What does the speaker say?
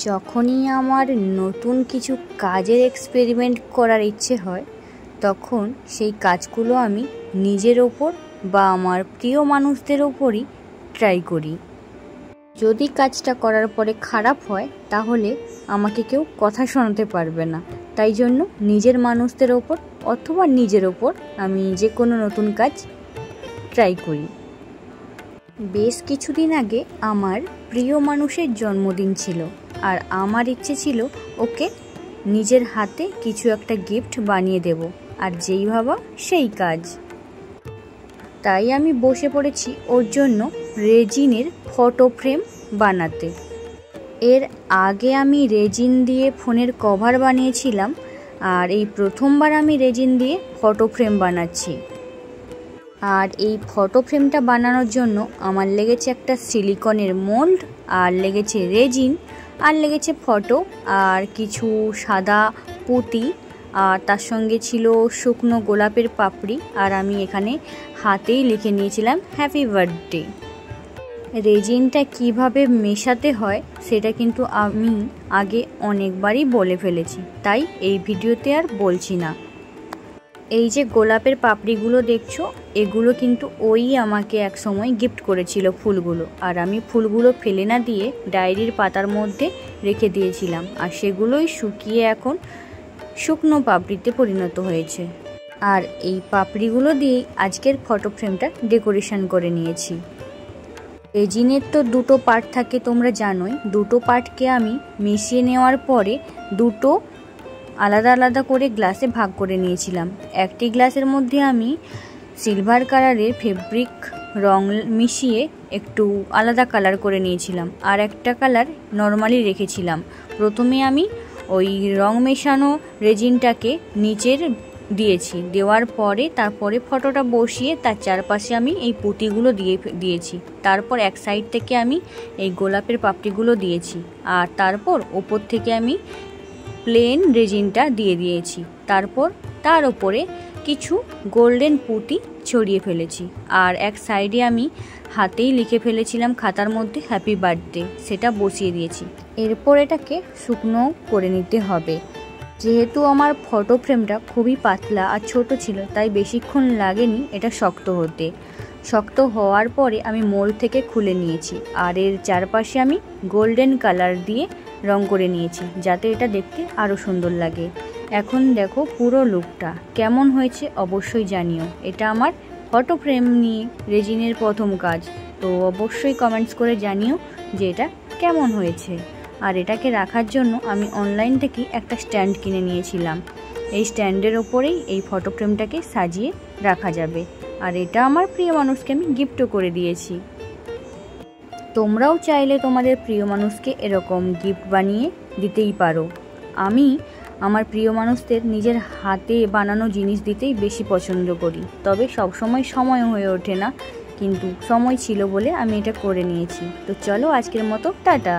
যখনই আমার নতুন কিছু কাজের এক্সপেরিমেন্ট করার ইচ্ছে হয় তখন সেই কাজগুলো আমি নিজের ওপর বা আমার প্রিয় মানুষদের ওপরই ট্রাই করি। যদি কাজটা করার পরে খারাপ হয় তাহলে আমাকে কেউ কথা শোনাতে পারবে না, তাই জন্য নিজের মানুষদের ওপর অথবা নিজের ওপর আমি যে কোনো নতুন কাজ ট্রাই করি। বেশ কিছুদিন আগে আমার প্রিয় মানুষের জন্মদিন ছিল, আর আমার ইচ্ছে ছিল ওকে নিজের হাতে কিছু একটা গিফট বানিয়ে দেব, আর যেই ভাবা সেই কাজ। তাই আমি বসে পড়েছি ওর জন্য রেজিনের ফটো ফ্রেম বানাতে। এর আগে আমি রেজিন দিয়ে ফোনের কভার বানিয়েছিলাম, আর এই প্রথমবার আমি রেজিন দিয়ে ফটো ফ্রেম বানাচ্ছি। আর এই ফটো ফ্রেমটা বানানোর জন্য আমার লেগেছে একটা সিলিকনের মোল্ড, আর লেগেছে রেজিন, আর লেগেছে ফটো, আর কিছু সাদা পুঁতি, আর তার সঙ্গে ছিল শুকনো গোলাপের পাপড়ি, আর আমি এখানে হাতেই লিখে নিয়েছিলাম হ্যাপি বার্থডে। রেজিনটা কিভাবে মেশাতে হয় সেটা কিন্তু আমি আগে অনেকবারই বলে ফেলেছি, তাই এই ভিডিওতে আর বলছি না। এই যে গোলাপের পাপড়িগুলো দেখছো, এগুলো কিন্তু ওই আমাকে এক সময় গিফট করেছিল ফুলগুলো, আর আমি ফুলগুলো ফেলে না দিয়ে ডায়েরির পাতার মধ্যে রেখে দিয়েছিলাম, আর সেগুলোই শুকিয়ে এখন শুকনো পাপড়িতে পরিণত হয়েছে। আর এই পাপড়িগুলো দিয়েই আজকের ফটো ফ্রেমটা ডেকোরেশন করে নিয়েছি। রেজিনের তো দুটো পার্ট থাকে তোমরা জানোই, দুটো পার্টকে আমি মিশিয়ে নেওয়ার পরে দুটো আলাদা আলাদা করে গ্লাসে ভাগ করে নিয়েছিলাম। একটি গ্লাসের মধ্যে আমি সিলভার কালারের ফেব্রিক রং মিশিয়ে একটু আলাদা কালার করে নিয়েছিলাম, আর একটা কালার নর্মালি রেখেছিলাম। প্রথমে আমি ওই রং মেশানো রেজিনটাকে নিচের দিয়েছি, দেওয়ার পরে তারপরে ফটোটা বসিয়ে তার চারপাশে আমি এই পুঁতিগুলো দিয়েছি। তারপর এক সাইড থেকে আমি এই গোলাপের পাপড়িগুলো দিয়েছি, আর তারপর ওপর থেকে আমি প্লেন রেজিনটা দিয়ে দিয়েছি। তারপর তার ওপরে কিছু গোল্ডেন পুঁতি ছড়িয়ে ফেলেছি, আর এক সাইডে আমি হাতেই লিখে ফেলেছিলাম খাতার মধ্যে হ্যাপি বার্থডে, সেটা বসিয়ে দিয়েছি। এরপর এটাকে শুকনো করে নিতে হবে। যেহেতু আমার ফটো ফ্রেমটা খুবই পাতলা আর ছোট ছিল, তাই বেশিক্ষণ লাগেনি এটা শক্ত হতে। শক্ত হওয়ার পরে আমি মোল্ড থেকে খুলে নিয়েছি, আর এর চারপাশে আমি গোল্ডেন কালার দিয়ে রং করে নিয়েছি, যাতে এটা দেখতে আরও সুন্দর লাগে। এখন দেখো পুরো লুকটা কেমন হয়েছে অবশ্যই জানিও। এটা আমার ফটো ফ্রেম নিয়ে রেজিনের প্রথম কাজ, তো অবশ্যই কমেন্টস করে জানিও যে এটা কেমন হয়েছে। আর এটাকে রাখার জন্য আমি অনলাইন থেকে একটা স্ট্যান্ড কিনে নিয়েছিলাম। এই স্ট্যান্ডের ওপরেই এই ফটো ফ্রেমটাকে সাজিয়ে রাখা যাবে, আর এটা আমার প্রিয় মানুষকে আমি গিফটও করে দিয়েছি। তোমরাও চাইলে তোমাদের প্রিয় মানুষকে এরকম গিফট বানিয়ে দিতেই পারো। আমি আমার প্রিয় মানুষদের নিজের হাতে বানানো জিনিস দিতেই বেশি পছন্দ করি, তবে সবসময় সময় হয়ে ওঠে না, কিন্তু সময় ছিল বলে আমি এটা করে নিয়েছি। তো চলো আজকের মতো টাটা।